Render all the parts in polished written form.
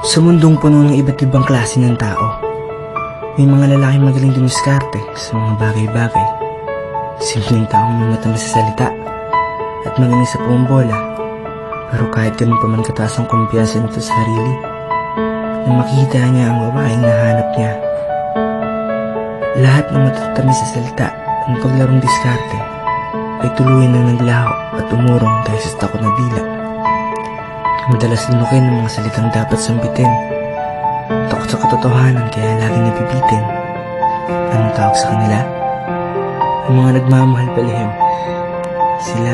Sa mundong puno ng iba't ibang klase ng tao, may mga lalaking magaling dumiskarte sa mga bagay-bagay. Simpleng taong may mata sa salita at magaling sa pumbola. Pero kahit ganun pa man kataas ang kumpiyansa nito sa sarili, na makita niya ang babaeng nahanap niya. Lahat ng matatamis sa salita ng paglarong diskarte ay tuluyan na naglaho at umurong dahil sa takot na dila. Madalas lunukin ng mga salitang dapat sambitin. Takot sa katotohanan kaya laging nabibitin. Anong tawag sa kanila? Ang mga nagmamahal palihim. Sila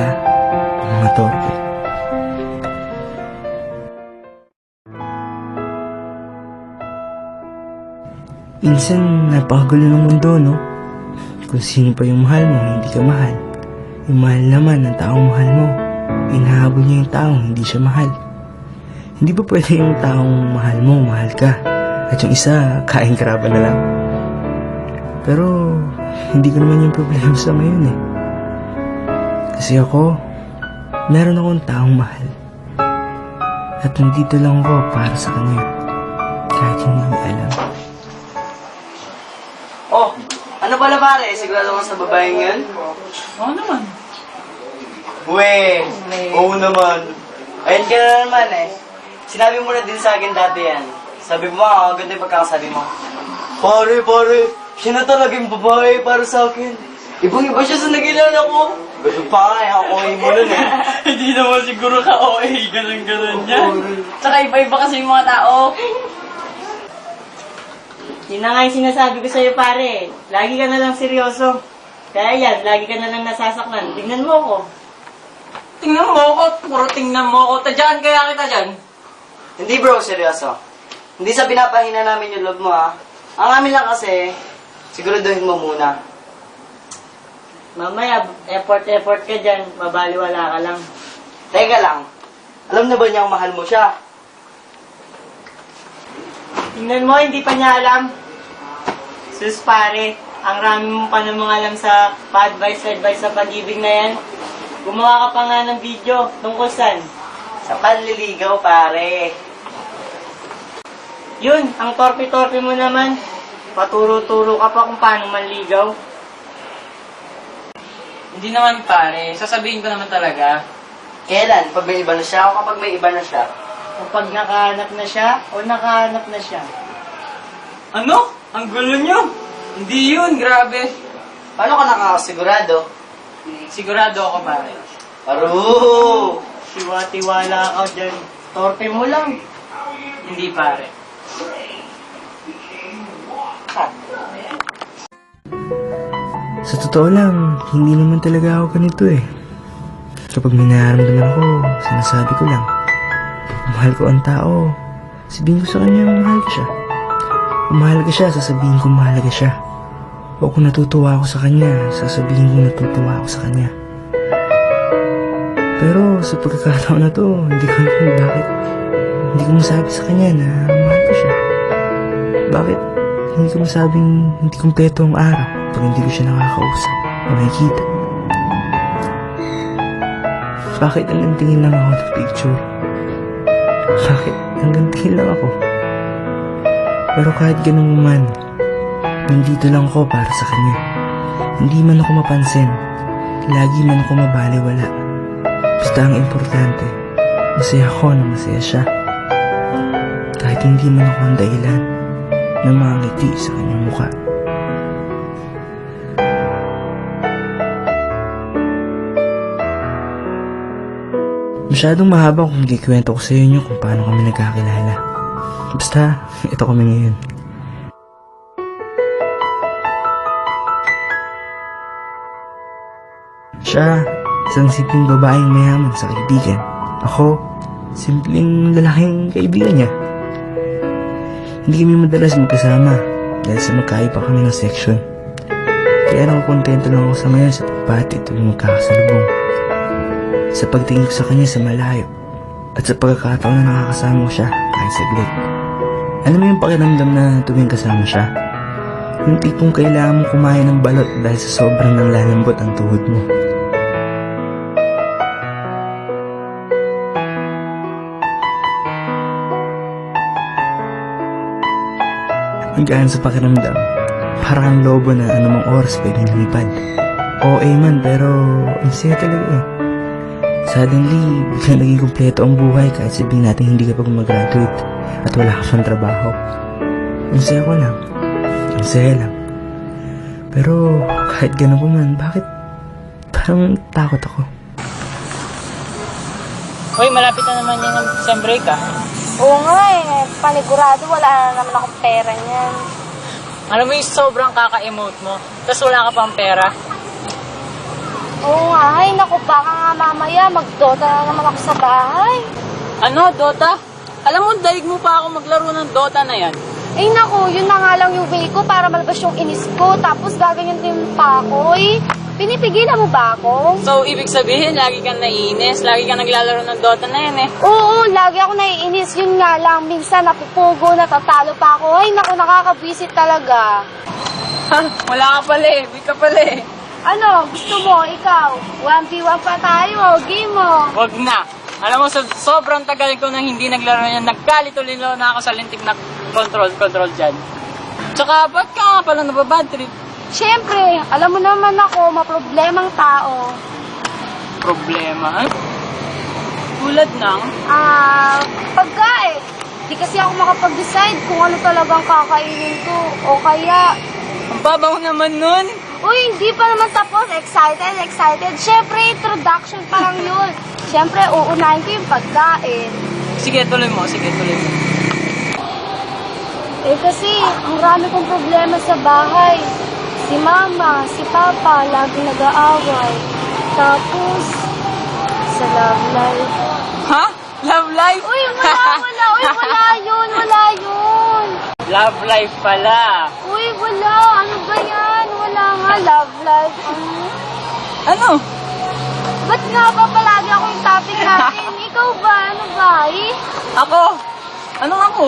ang mga torpe. Minsan napakagulo ng mundo, no? Kung sino pa yung mahal mo, hindi ka mahal. Yung mahal naman ng taong mahal mo, inahabol niya yung taong hindi siya mahal. Hindi ba pwede yung taong mahal mo, mahal ka, at yung isa, kain karaba na lang? Pero, hindi ko naman yung problema sa ngayon eh. Kasi ako, meron akong taong mahal. At nandito lang ako para sa kanya, kahit hindi niya alam. Oh, ano pala pare? Sigurado ka sa babaeng yun? Oo naman. We, oo naman. Ayun ka na naman eh. Sinabi mo na din sa akin dati yan. Sabi mo, ganda yung pagkakasabi mo. Pare, siya na talagang babae para sa akin. Ibang-iba siya sa nagilala ko. Ganun pa nga eh, ako mo nun eh. Hindi naman siguro ka OA, ganun-ganun yan. Tsaka iba-iba kasi yung mga tao. Yun na nga yung sinasabi ko sa'yo, pare. Lagi ka na lang seryoso. Kaya yan, lagi ka na lang nasasaklan. Tingnan mo ko. Tingnan mo ako, puro tingnan mo ako. Tadyaan kaya kita dyan. Hindi bro, seryoso. Hindi sa pinapahina namin yung love mo ha. Ang amin lang kasi, siguraduhin mo muna. Mamaya, effort ka dyan. Mabaliwala ka lang. Teka lang, alam na ba niyang mahal mo siya? Tingnan mo, hindi pa niya alam. Sus, pare. Ang rami mo pa namang alam sa pa-advice sa pag-ibig na yan. Gumawa ka pa nga ng video tungkol saan? Sa panliligaw pare. Yun, ang torpe-torpe mo naman. Paturo-turo ka pa kung paano manligaw. Hindi naman pare, sasabihin ko naman talaga. Kailan? Pag may iba na siya o kapag may iba na siya? Kapag nakahanap na siya o nakahanap na siya. Ano? Ang gulo nyo. Hindi yun, grabe. Paano ka nakakasigurado? Sigurado ako pare. Aru! Tiwa-tiwala ka dyan. Torpe mo lang. Hindi pare. Sa totoo lang, hindi naman talaga ako ganito eh. Kapag may nararamdaman ako, sinasabi ko lang. Kung mahal ko ang tao, sabihin ko sa kanya mahal ko siya. Kung mahalaga siya, sasabihin ko mahalaga siya. O kung natutuwa ako sa kanya, sasabihin ko natutuwa ako sa kanya. Pero sa pagkakataon na to, hindi ko alam kung bakit hindi ko masabi sa kanya na mahal ko siya. Bakit hindi ko masabing hindi kumpleto ang araw pag hindi ko siya nakakausap o nakikita? Bakit hanggang tingin lang ako ng picture? Bakit hanggang tingin lang ako? Pero kahit ganun man, nandito lang ako para sa kanya. Hindi man ako mapansin, lagi man ako mabaliwala. Basta ang importante, masaya ako na masaya siya. Kahit hindi man ako ang dahilan ng mga ngiti sa kanyang mukha. Masyadong mahaba kung ikikwento ko sa inyo kung paano kami nagkakilala. Basta, ito kami ngayon. Siya, isang simpleng babaeng mayaman sa kaibigan. Ako, simpleng lalaking kaibigan niya. Hindi kami madalas magkasama dahil sa magkaiba kami ng section. Kaya nakukontento lang ako sa ngayon sa pagbati tuwing magkakasalubong. Sa pagtingin ko sa kanya sa malayo at sa pagkakataon na nakakasama ko siya kahit saglit. Alam mo yung pakiramdam na tuwing kasama siya? Yung tipong kailangan mo kumain ng balot dahil sa sobrang nanlalambot ang tuhod mo. Ang gaan sa pakiramdam. Parang ang lobo na anumang oras pwedeng lumipad. OA man, pero ang saya talaga eh. Suddenly, biglang naging kumpleto ang buhay kahit sabihin natin hindi ka pa gumagraduate at wala ka pang trabaho. Ang saya ko lang. Ang saya lang. Pero kahit gano'n pa man, bakit parang takot ako? Hoy, malapit na naman yung isang break ah. Oo nga eh, panigurado wala na naman akong pera niyan. Alam mo yung sobrang kaka-emote mo, tapos wala ka pang pera. Oo nga, ay naku, baka nga mamaya mag-Dota na naman ako sa bahay. Ano, Dota? Alam mo, daig mo pa ako maglaro ng Dota na yan. Ay naku, yun na nga lang yung way ko para malabas yung inis ko, tapos gaganyan din pa ako eh. Pinipigilan mo ba ako? So, ibig sabihin, lagi kang naiinis, lagi kang naglalaro ng Dota na yan eh. Oo, lagi ako naiinis. Yun nga lang, minsan napupugo, natatalo pa ako. Ay naku, nakakabwisit talaga. Ha, wala ka pala eh, weak ka pala eh. Ano, gusto mo, ikaw? 1v1 pa tayo, game mo. Wag na. Alam mo, sobrang tagal ko nang hindi naglaro yan, nagkalito-lilo na ako sa lintik na control dyan. Tsaka, ba't ka nga pala nababad trip? Siyempre, alam mo naman ako, maproblemang tao. Problema? Tulad ng? Pagkain. Di kasi ako makapag-decide kung ano talagang kakainin ko. O kaya, Ang babaw naman nun. uy, hindi pa naman tapos. Excited. Siyempre, introduction pa lang yun. Siyempre, uunahin ko yung pagkain. Sige, tuloy mo. Eh kasi, ang rami kong problema sa bahay. Si mama, si papa, lagi nag-aaway. Tapos, sa love life. Ha? Love life? Uy, wala. Uy, wala yun. Love life pala. Uy, wala. Ano ba yan? Wala nga. Love life. Ano? Ba't nga ba palagi ako yung topic natin? Ikaw ba? Ano ba? Eh? Ako? Anong ako?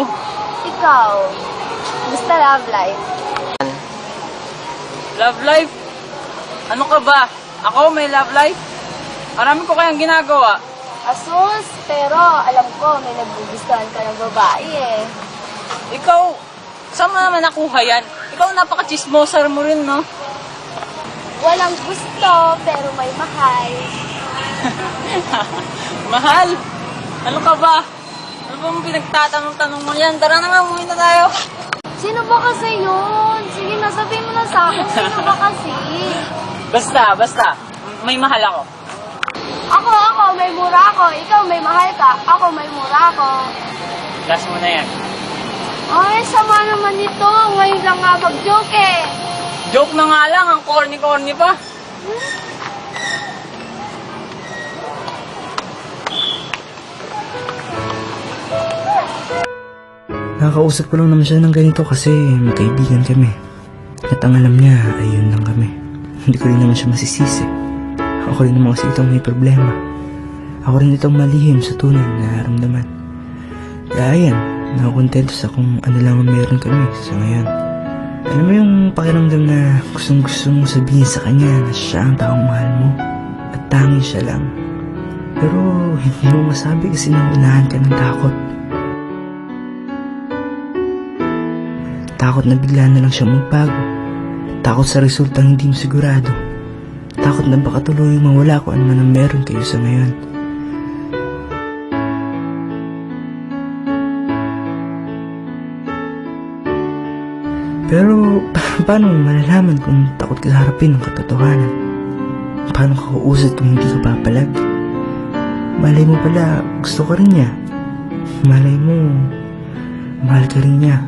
Ikaw. Basta love life. Love life? Ano ka ba? Ako may love life? Marami ko kayang ginagawa. Asus, pero alam ko may nagugustuhan ka ng babae eh. Ikaw, saan mo naman nakuha yan? Ikaw napaka-chismosa mo rin, no? Walang gusto, pero may mahal. Mahal? Ano ka ba? Ano ba mong pinagtatanong-tanong mo yan? Tara na nga, umuwi na tayo. Sino ba kasi yun? Sige na, sabihin mo na sa akin, sino ba kasi? Basta. May mahal ako. Ako, may mura ako. Ikaw, may mahal ka. Ako, may mura ako. Last mo na yan. Ay, sama naman nito. Ngayon lang nga mag-joke eh. Joke na nga lang, ang corny-corny pa. Nakakausap ko lang naman siya ng ganito kasi magkaibigan kami. At ang alam niya ay yun lang kami. Hindi ko rin naman siya masisisi. Ako rin naman kasi itong may problema. Ako rin itong malihim sa tunay na nararamdaman. Kaya yan, nakakontento sa kung ano lang ang meron kami sa ngayon. Alam mo yung pakiramdam na gustong-gusto mong sabihin sa kanya na siya ang taong mahal mo at tanging siya lang. Pero hindi mo masabi kasi naunahan ka ng takot. Takot na bigla na lang siya magbago. Takot sa resultang hindi mo sigurado. Takot na baka tuluyang mawala kung ano man ang meron kayo sa ngayon. Pero paano mo malalaman kung takot ka sa harapin ng katotohanan? Paano ka kuusad kung hindi ka papalag? Malay mo pala gusto ka rin niya. Malay mo mahal ka rin niya.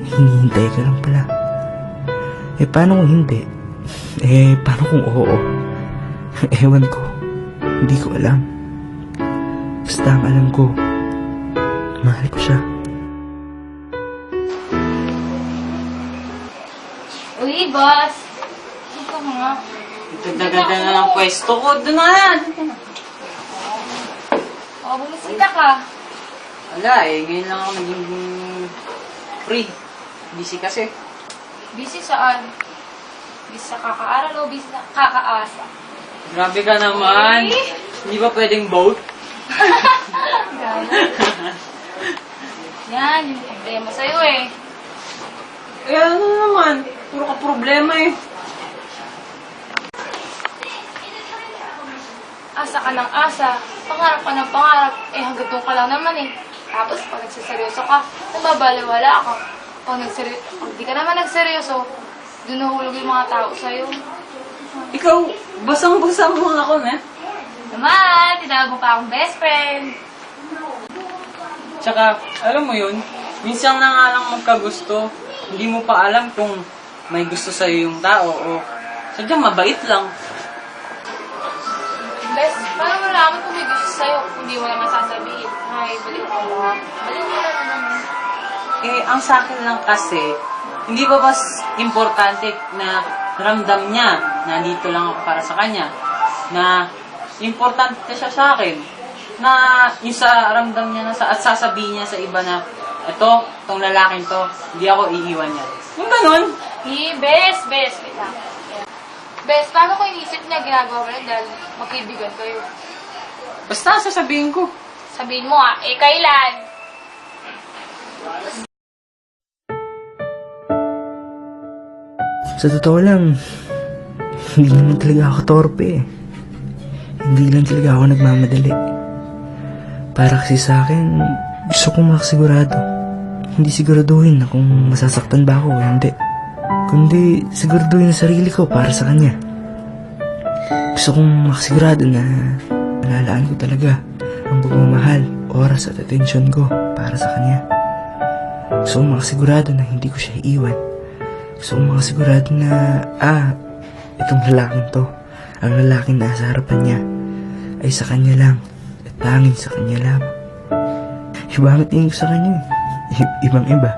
Hinihintay ka lang pala. Eh paano kung hindi? Eh paano kung oo? Ewan ko. Hindi ko alam. Basta ang alam ko, mahal ko siya. Uy, boss. Ito nga. Ganda-ganda na lang pwesto ko. Doon na yan. O, bumisita ka. Wala eh. Ngayon lang ako naging free. Busy kasi. Busy saan? Busy sa kakaaral o busy sa kakaasa? Grabe ka naman. Uy. Hindi ba pwedeng both? Yan, yung problema sa'yo eh. ano naman? Puro ka problema eh. Asa ka ng asa, pangarap ka ng pangarap, eh hanggang doon ka lang naman eh. Tapos pag nagsiseryoso ka, nababaliwala ka. Pag di ka naman nagseryoso, doon nahulog yung mga tao sa'yo. Ikaw, basang-basang mo ako, ne? Naman, tinawag mo pa akong best friend. Tsaka, alam mo yun, minsan na nga lang magkagusto, hindi mo pa alam kung may gusto sa'yo yung tao o sadyang mabait lang. Bes, paano mo nalaman kung may gusto sa'yo kung hindi mo naman sasabihin? Ay, baliw ka ba? Baliw ka na naman. Eh, ang sa akin lang kasi, hindi ba mas importante na ramdam niya na dito lang ako para sa kanya? Na importante siya sa akin? Na yung sa ramdam niya na at sasabihin niya sa iba na tong lalaking to, hindi ako iiwan niya. Yung ganun. Bes, wait lang. Bes, paano ko inisip niya ginagawa mo lang dahil magkaibigan kayo? Basta sasabihin ko. Sabihin mo kailan? Sa totoo lang, hindi naman talaga ako torpe eh. Hindi lang talaga ako nagmamadali. Para kasi sa akin, gusto kong makasigurado. Hindi siguraduhin na kung masasaktan ba ako o hindi. Kundi siguraduhin ang sarili ko para sa kanya. Gusto kong makasigurado na malalaan ko talaga ang pagmamahal, oras at atensyon ko para sa kanya. Gusto kong makasigurado na hindi ko siya iiwan. Gusto kong makasigurado na, itong lalaking to, ang lalaking nasa harapan niya, ay sa kanya lang, at tanging sa kanya lamang. Iba ang tingin ko sa kanya eh. Ibang iba.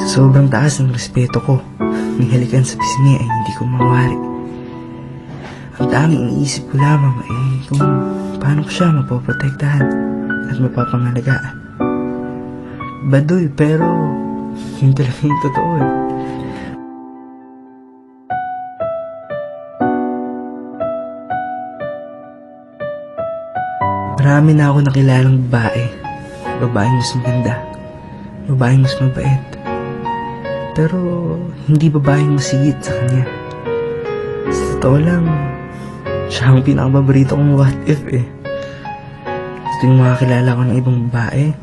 Sa sobrang taas ng respeto ko, nihalikan sa pisngi ay hindi ko mawari. Ang tanging iniisip ko lamang ay kung paano ko siya mapoprotektahan at mapapangalagaan. Baduy, pero yun talaga yung totoo eh. Marami na ako nakilalang babae. Babaeng mas maganda. Babaeng mas mabait. Pero hindi babaeng masigit sa kanya. Sa totoo lang, siya ang pinakapaborito kong what if eh. Sa tuwing makakilala ko ng ibang babae,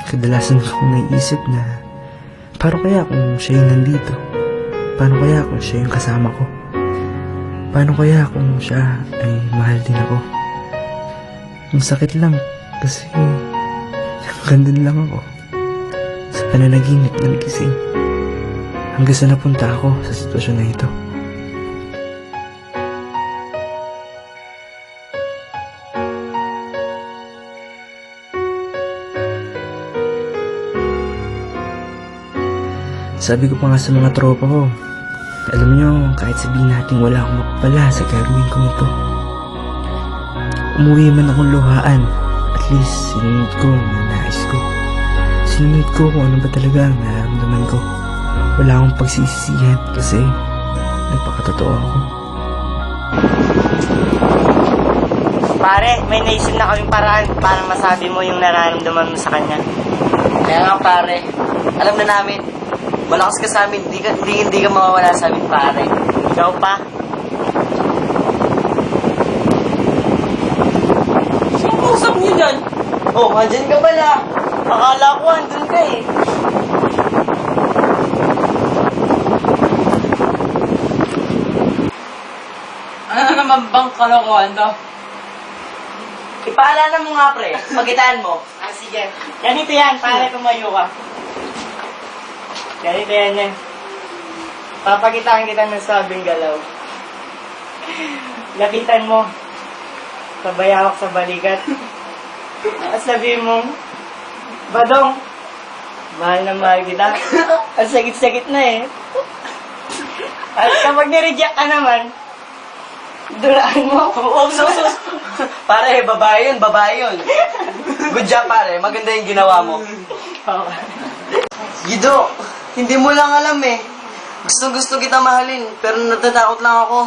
kadalasan kong naiisip na paano kaya kung siya yung nandito? Paano kaya kung siya yung kasama ko? Paano kaya kung siya ay mahal din ako? Ang sakit lang kasi hanggang dun lang ako. Sa pananaginip na nagising. Hanggang sa napunta ako sa sitwasyon na ito. Sabi ko pa nga sa mga tropa ko, alam nyo, kahit sabihin natin wala akong mapapala sa gagawin ko ito. Umuwi man akong luhaan, at least sinunod ko ang nais ko. Sinunod ko kung ano ba talaga ang nararamdaman ko. Wala akong pagsisisihan kasi nagpakatotoo ako. Pare, may naisip na kaming paraan para masabi mo yung nararamdaman mo sa kanya. Kaya nga pare, alam na namin, malakas ka sa amin, hindi ka mawawala sa amin pare. Ikaw pa? Sino kausap niyo dyan? Oh, andyan ka pala. Akala ko andun ka eh. Ano naman bang kalokohan to? Ipaalala mo nga pre, pagitaan mo. Sige. Ganito yan, pare, tumayo ka. Ganito yan. Papagitaan kita ng sabing galaw. Lapitan mo. Sabay hawak sa balikat. At sabihin mo, Badong, mahal na mahal kita. Ang sakit-sakit na eh. At kapag nireject ka naman, Duraan mo. Oo, sus. Pare, babae yun, babae yun. Good job, pare. Maganda yung ginawa mo. Gido, hindi mo lang alam eh. Gusto kita mahalin, pero natatakot lang ako.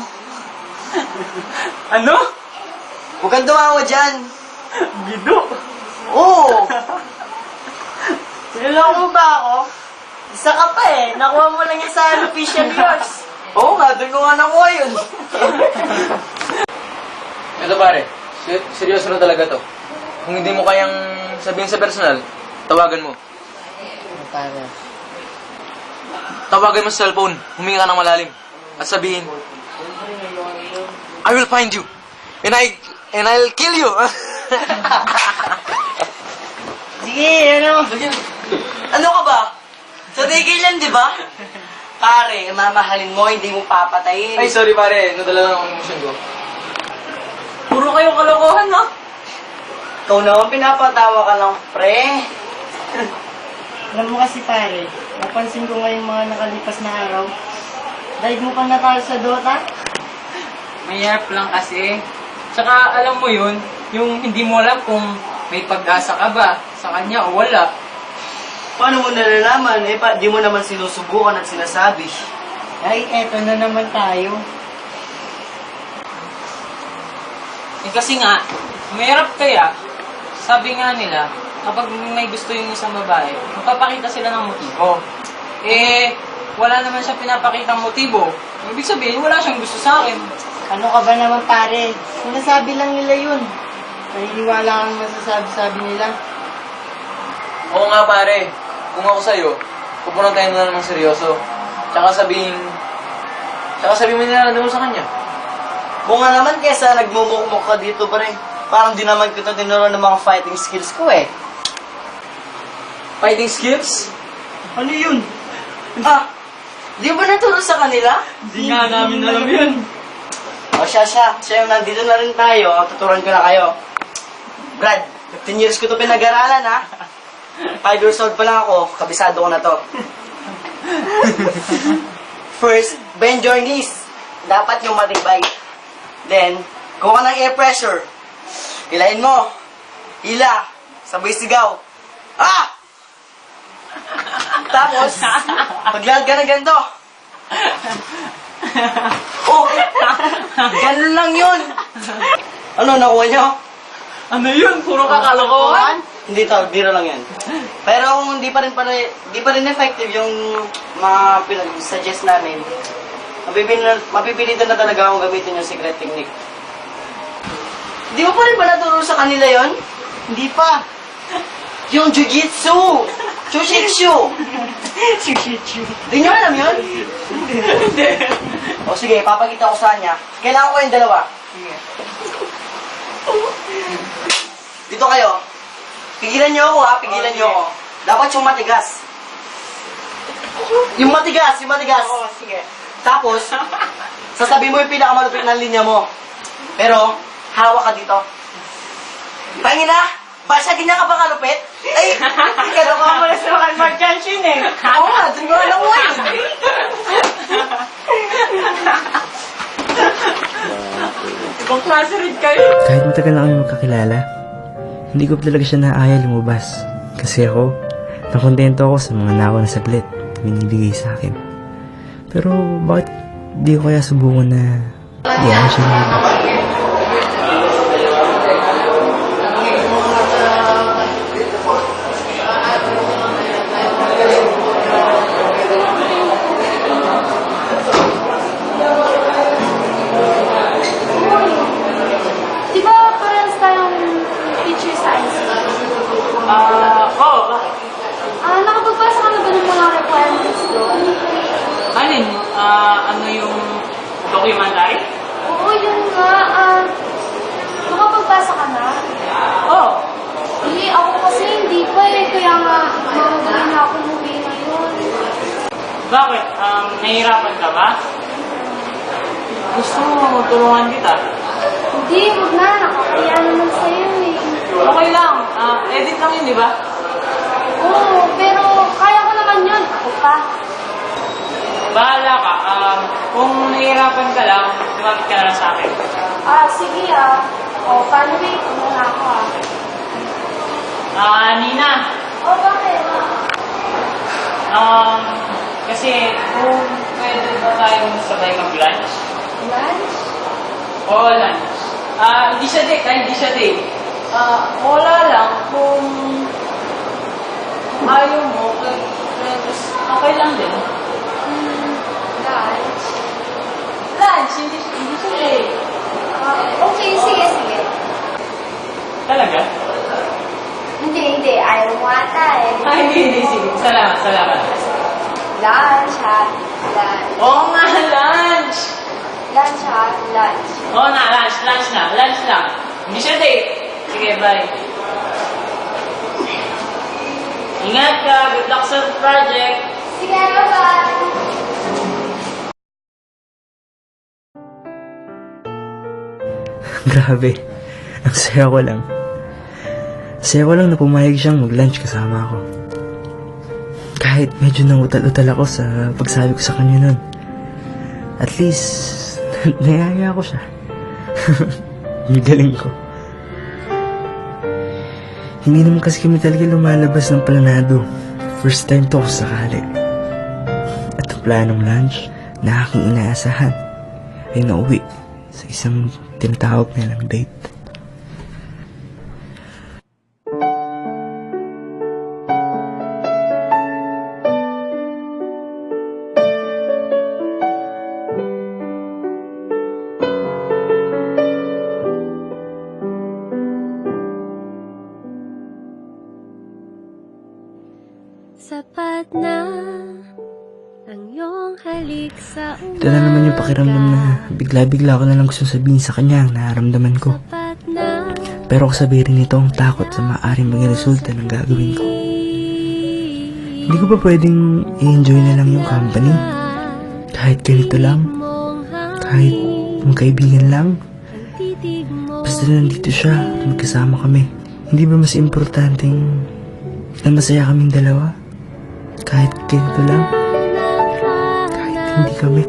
Ano? Huwag kang tumawa dyan. Gido. Oo. Niloko mo ba ako? Isa ka pa eh. Nakuha mo lang yan sa unofficial yours. Oo nga, doon ko nga nakuha yun. Ito pare, seryoso na talaga to. Kung hindi mo kayang sabihin sa personal, tawagan mo. Tawagan mo sa cellphone, huminga ka ng malalim, at sabihin, I will find you, and I'll kill you. Sige, ano? Ano ka ba? Sa tigil yan, di ba? Pare, mamahalin mo, hindi mo papatayin. Ay, sorry pare, nadala lang ang emotion ko. Puro kayong kalokohan, no? Ikaw naman pinapatawa ka lang, pre. Alam mo kasi pare, napansin ko ngayong mga nakalipas na araw. Dahil mo pa natalo sa Dota? Mayarap lang kasi. Tsaka alam mo yun, yung hindi mo alam kung may pag-asa ka ba sa kanya o wala. Paano mo nalalaman? Di mo naman sinusubukan at sinasabi. Ay, eto na naman tayo. Eh kasi nga, mayarap kaya, sabi nga nila, kapag may gusto yung isang babae, magpapakita sila ng motibo. Eh, wala naman siya pinapakitang motibo. Ibig sabihin, wala siyang gusto sa akin. Ano ka ba naman pare? Sinasabi lang nila yun. Naniniwala kang masasabi-sabi nila. Oo nga pare, kung ako sa'yo, pupunang tayo na naman seryoso. Tsaka sabihin mo nilalaan mo sa kanya. Kung nga naman kesa nagmumukmuk ka dito pa rin. Parang di naman kita tinuruan ng mga fighting skills ko eh. Fighting skills? Ano yun? Ah, di ba naturo sa kanila? Hindi nga namin alam yun. O siya, yung nandito na rin tayo, tuturuan ko na kayo. Brad, 15 years ko to pinag-aralan ha. 5 years old pa lang ako, kabisado ko na to. First, bend your knees. Dapat yung matibay. Then, kuha ng air pressure. Hilahin mo. Hila. Sabay sigaw. Ah! Tapos, paglahad ka na ganito. Oh! Ganun lang yun. Ano, nakuha nyo? Ano yun? Puro kakalokohan? Hindi to, biro lang yan. Pero kung di pa rin effective yung mga pinag-suggest namin, mapipilitan na talaga akong gamitin yung secret technique. Di mo pa rin ba naturo sa kanila yon? Hindi pa. Yung jujitsu! Chushitsu! Di nyo alam yun? O sige, papakita ko sa kanya. Kailangan ko yung dalawa. Dito kayo. Pigilan nyo ako ha, pigilan nyo ako. Dapat yung matigas. Yung matigas. Oo, sige. Tapos, sasabihin mo yung pinakamalupit na linya mo. Pero, hawak ka dito. Pangina, ba siya ganyan ka ba kalupit? Ay, Pero ka mo na sa mga Mark Janshin eh. oo nga, dun ko na nakuha yun. Ibang klase rin kayo. Kahit matagal na kami magkakilala, hindi ko talaga siya naaya lumabas. Kasi ako, nakontento ako sa mga nako na saglit na binibigay sa akin. Pero bakit di ko kaya subukan na di ako siya lumabas? Di ba parehas tayong teacher science? Oo. Nakapagpasa ka na ba ng mga requirements doon? Alin? Ano yung documentary? Oo, yun nga. Nakapagpasa ka na? Oo. Ako kasi hindi pa eh. Kaya nga, mamagay na ako movie ngayon. Bakit? Nahihirapan ka ba? Gusto mo tulungan kita? Hindi, huwag na. Nakakaya naman sa'yo eh. Okay lang. Edit lang yun, di ba? Oo, pero kaya ko naman yun. Ako pa. bahala ka. Kung nahihirapan ka lang, lumapit ka na lang sa akin. Sige paano ba ito muna ako Nina, bakit? kasi kung pwede ba tayong sabay mag-lunch? Lunch? Oo, lunch. Hindi siya date. Wala lang. Kung ayaw mo, okay lang din. Lunch? Lunch, hindi siya date. Okay, sige. Talaga? Hindi. Ayaw mo ata eh. Hindi. Sige. Salamat. Lunch ha? Lunch. Oo nga, lunch! Lunch ha? Lunch. Oo na, lunch lang. Hindi siya date. Sige, bye. Ingat ka, good luck sa project. Sige, bye-bye. Grabe. Ang saya ko lang. Saya ko lang na pumayag siyang mag-lunch kasama ako. Kahit medyo nangutal-utal ako sa pagsabi ko sa kanya nun. At least, nayaya ko siya. Yung galing ko. Hindi naman kasi kami talaga lumalabas ng planado. First time to ako sakali. At ang planong lunch na aking inaasahan ay nauwi sa isang tinatawag nilang date. Sapat na ang iyong halik sa umaga. Ito na naman yung pakiramdam na bigla-bigla ko na lang gusto sabihin sa kanya ang nararamdaman ko. Sapat na Pero kasabihin nito ang takot sa maaaring maging resulta ng gagawin ko. Hindi ko ba pwedeng i-enjoy na lang yung company? Kahit ganito lang? Kahit magkaibigan lang? titig mo. Basta nandito siya, magkasama kami. Hindi ba mas importanteng na masaya kaming dalawa? Kahit ganito lang? Kahit hindi kami?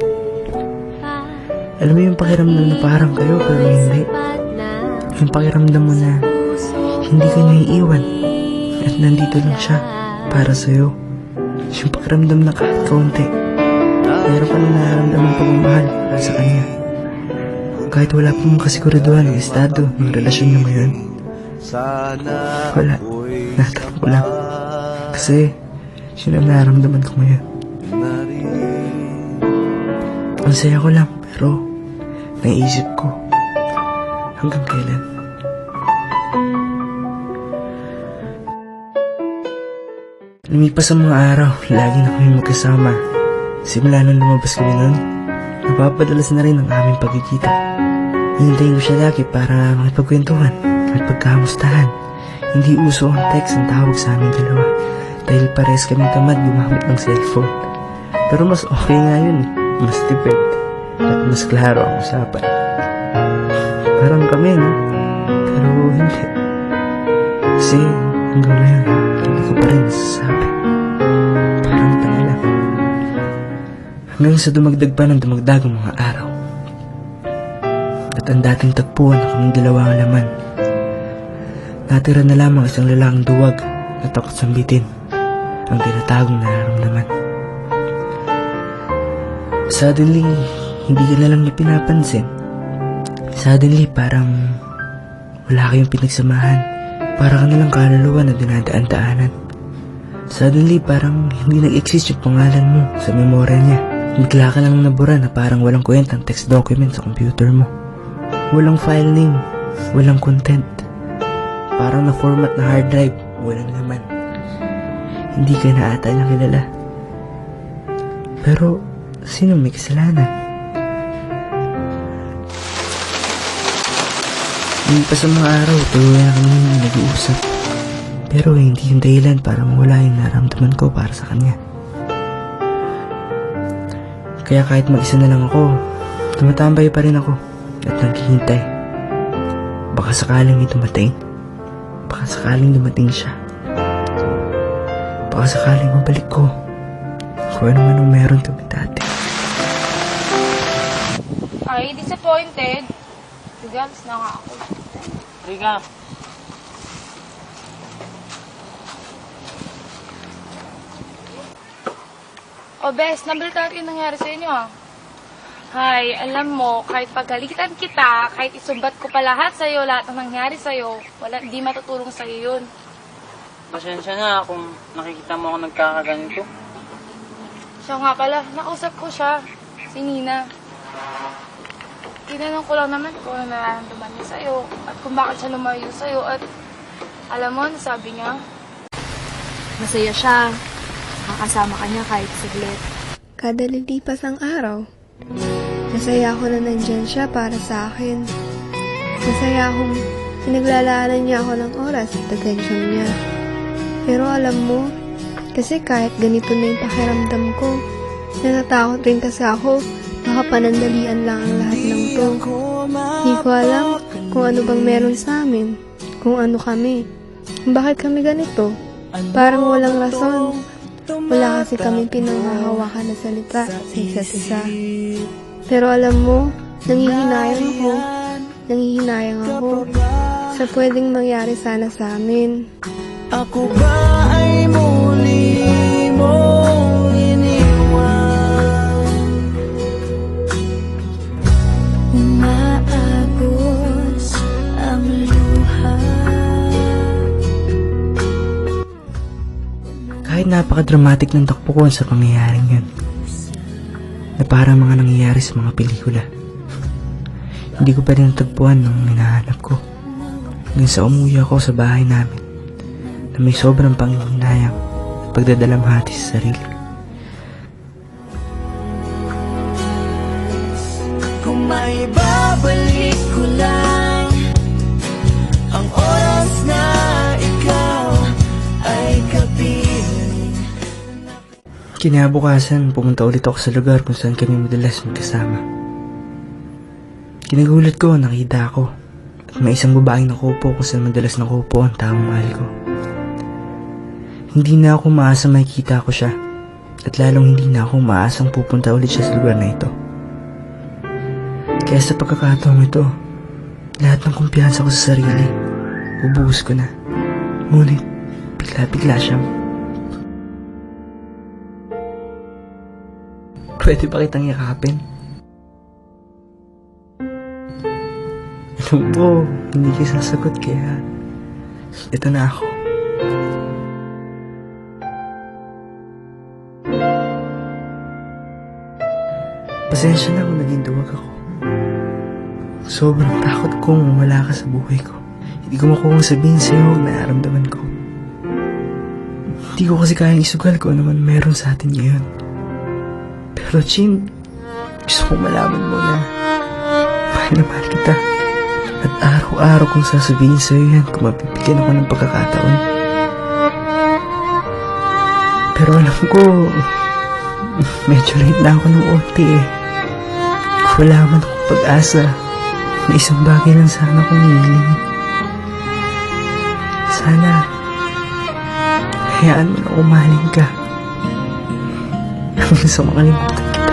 Alam mo yung pakiramdam na parang kayo pero hindi. Yung pakiramdam mo na hindi ka niya iiwan at nandito lang siya para sa'yo. Yung pakiramdam na kahit kaunti, meron ka nang nararamdaman pagmamahal para sa kanya. Kahit wala pa mong kasiguraduhan ng estado ng relasyon niyo ngayon. Wala. Natanong ko lang. Kasi, yun ang nararamdaman ko ngayon. Ang saya ko lang, pero naisip ko, hanggang kailan? Lumipas ang mga araw, lagi na kami magkasama. Simula nung lumabas kami nun, napapadalas na rin ang aming pagkikita. Hihintayin ko siya lagi para makipagkwentuhan at pagkamustahan. Hindi uso ang text ang tawag sa aming dalawa dahil pares kaming tamad gumamit ng cellphone. Pero mas okay nga yun, mas tipid at mas klaro ang usapan. Parang kami, no? Pero hindi. Kasi hanggang ngayon, hindi ko pa rin nasasabi. Parang tanga lang. Hanggang sa dumagdag pa ng dumagdag ang mga araw. At ang dating tagpuan na kaming dalawa ang laman. Natira na lamang isang lalaking duwag na takot sambitin ang tinatagong nararamdaman. Suddenly, hindi ka na lang niya pinapansin. Suddenly, parang wala kayong pinagsamahan. Para ka nalang kaluluwa na dinadaan-daanan. Suddenly, parang hindi nag-exist yung pangalan mo sa memorya niya. Bigla ka lang nabura na parang walang kwentang text document sa computer mo. Walang file name, walang content. Parang na-format na hard drive, walang laman. Hindi ka na ata niya kilala. Pero, sino may kasalanan? Lumipas ang mga araw, tuloy na kami nag-uusap. Pero hindi yung dahilan para mawala yung naramdaman ko para sa kanya. Kaya kahit mag-isa na lang ako, tumatambay pa rin ako at naghihintay. Baka sakaling may dumating. Baka sakaling dumating siya. Baka sakaling mabalik ko kung ano man ang meron kami dati. Ay, disappointed. Regards na nga ako. Riga, O, Bes, nabalitaan ko yung nangyari sa inyo, ah. Hay, alam mo, kahit pagalitan kita, kahit isumbat ko pa lahat sa'yo, lahat ng nangyari sa'yo, di matutulong sa'yo yun. pasensya na kung nakikita mo ako nagkakaganito. Siya nga pala, nakausap ko siya, si Nina. Tinanong ko lang naman kung ano nararamdaman niya sa'yo, at kung bakit siya lumayo sa'yo, at alam mo, sabi niya, Masaya siya. Makakasama ka niya kahit saglit. Kada lilipas ang araw, masaya ako na nandyan siya para sa akin. Masaya akong pinaglalaanan niya ako ng oras at atensyon niya. Pero alam mo, kasi kahit ganito na yung pakiramdam ko, natatakot rin kasi ako, baka panandalian lang ang lahat ng to. Di ko alam kung ano bang meron sa amin, kung ano kami, kung bakit kami ganito. Parang walang rason. Wala kasi kami pinanghahawakan na salita sa isa't isa. Pero alam mo, nangihinayang ako sa pwedeng mangyari sana sa amin. Ako ba ay muli mong iniwan? Umaagos ang luha. Kahit napaka-dramatic ng takbo ko sa pangyayaring yun, na parang mga nangyayari sa mga pelikula, hindi ko pa rin natagpuan ng hinahanap ko. Hanggang sa umuwi ako sa bahay namin, na may sobrang panghihinayang at pagdadalamhati sa sarili. Kung may babalik ko lang ang oras na ikaw ay kapiling. Kinabukasan, pumunta ulit ako sa lugar kung saan kami madalas magkasama. Kinagulat ko, nakita ako at may isang babaeng nakupo kung saan madalas nakupo ang taong mahal ko. Hindi na ako maasang makikita ko siya at lalong hindi na ako maasang pupunta ulit siya sa lugar na ito. Kaya sa pagkakataong ito, lahat ng kumpiyansa ko sa sarili, ubuhos ko na. Ngunit, bigla-bigla siyang, pwede ba kitang yakapin? Alam mo, hindi ka sasagot kaya ito na ako. Pasensya na kung naging duwag ako. Sobrang takot kong wala ka sa buhay ko. Hindi ko makuha sabihin sa'yo ang nararamdaman ko. Hindi ko kasi kayang isugal ko ano man meron sa atin ngayon. Pero Chin, gusto kong malaman mo na mahal na mahal kita. At araw-araw kong sasabihin sa'yo yan kung mapipigyan ako ng pagkakataon. Pero alam ko, medyo late na ako ng unti eh. Wala man akong pag-asa na isang bagay lang sana kong hihilingin. Sana, hayaan mo na umaling ka hanggang sa makalimutan kita.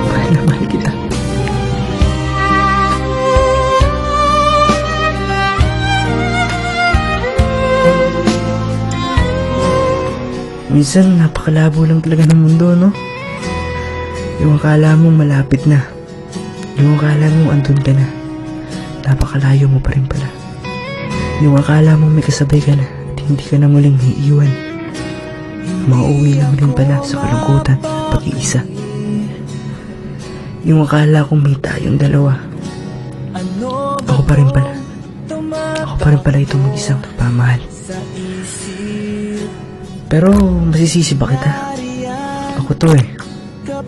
Mahal na mahal kita. Minsan, napakalabo lang talaga ng mundo, no? Yung akala mo malapit na. Yung akala mo andun ka na. Napakalayo mo pa rin pala. Yung akala mo may kasabay ka na at hindi ka na muling iiwan. Mauuwi na muling pala sa kalungkutan at pag-iisa. Yung akala kong may tayong dalawa. Ako pa rin pala. Ako pa rin pala itong mag-isang nagpamahal. Pero masisisi ba kita? Ako to eh.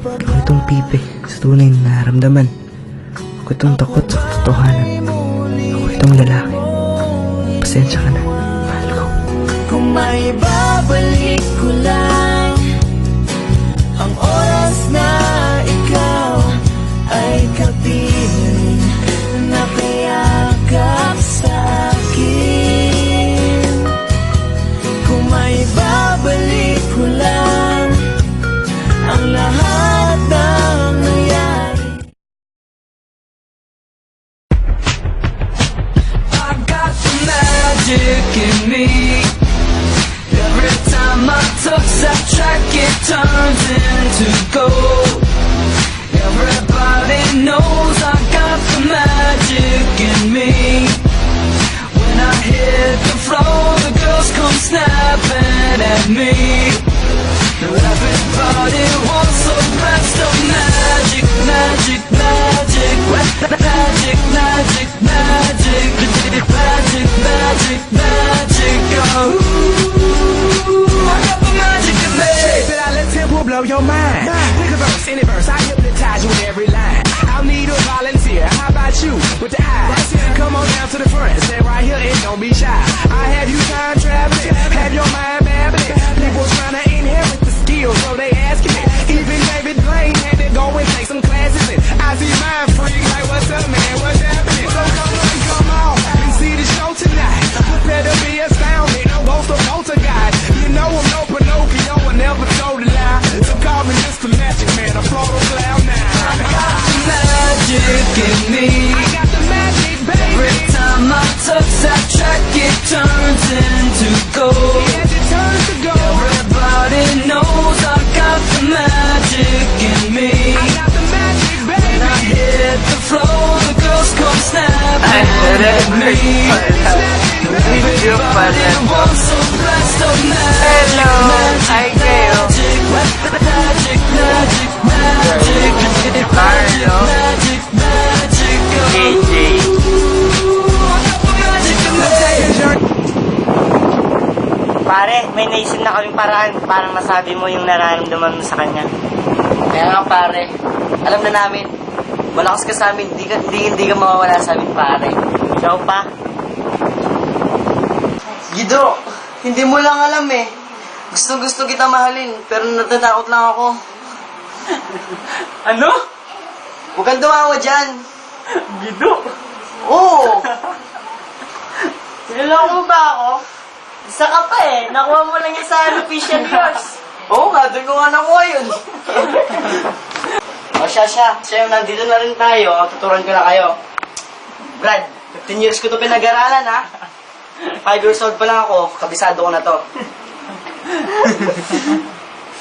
Ako itong pipi sa tunay na nararamdaman. Ako itong takot sa katotohanan. Ako itong lalaki. Pasensya ka na. Kung may babalik ko lang ang oras na ikaw ay kapiling, napayakap sa'kin. Kung may babalik ko lang ang lahat ng nangyari. I got the magic in me. Every time I touch that track, it turns into gold. Everybody knows I got the magic in me. When I hit the floor, the girls come snapping at me. Everybody wants a blast of magic, magic, magic, magic, magic, magic, magic, magic, magic, oh, I got the magic in me. But I let tempo blow your mind. Pick a verse, any verse, I hypnotize you with every line. I'll need a volunteer. How about you with the eyes? Come on down to the front, stay right here and don't be shy. I have you time traveling, have your mind babbling. People trying to inherit the skills, so they asking me. Even David Blaine had to go and take some classes in. I see mind freak like, what's up, man? What's happening? So come on, and see the show tonight. Prepare to be astounded, no ghost or poltergeist. You know I'm no Pinocchio, I never told a lie. So call me Mr. Magic Man, I'm Proto Cloud now. I got the magic in me. I got the magic, baby. Every time I touch that track, it turns into gold. Yes, it turns to gold. Everybody knows I got the magic in me. I got the magic, baby. When I hit the floor, the girls come snapping at me. Everybody wants a blast of magic. Hello, hi kayo. Magic, magic, magic, magic, magic, magic, magic, KJ. Pare, may naisip na kaming paraan para masabi mo yung nararamdaman mo sa kanya. Kaya nga pare, alam na namin, malakas ka sa amin, hindi ka mawawala sa amin pare. Ikaw pa? Gido, hindi mo lang alam eh. Gusto kita mahalin, pero natatakot lang ako. Ano? Huwag kang tumawa dyan. Gido? Oo. Niloloko mo ba ako? Isa ka pa eh. Nakuha mo lang yung sa official yours. Oo nga, doon ko nga nakuha yun. O siya, nandito na rin tayo. Tuturuan ko na kayo. Brad, 15 years ko to pinag-aralan ha. 5 years old pa lang ako, kabisado ko na to.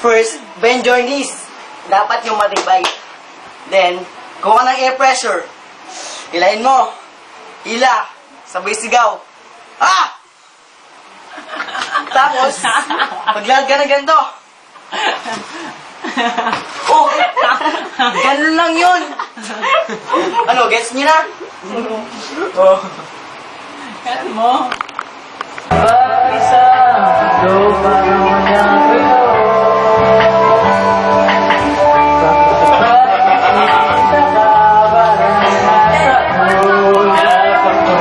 First, bend your knees. Dapat yung matibay. Then, kuha ng air pressure. Hilahin mo. Hila. Sabay sigaw. Ah! Tapos, paglalad ka na ganito. Oh! Ganun lang yun. Ano, gets niyo na? Oh. Kat mo. Pag-isa, ito parang walang gulo. Pag-isa ka, parang nasa una pa ko.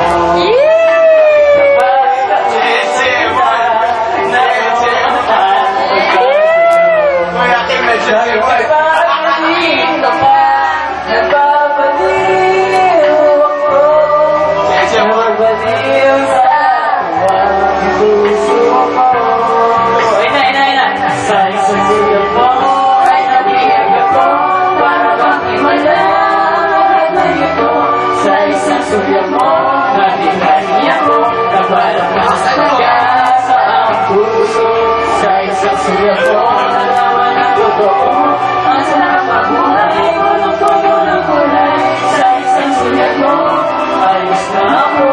Ayos na ako.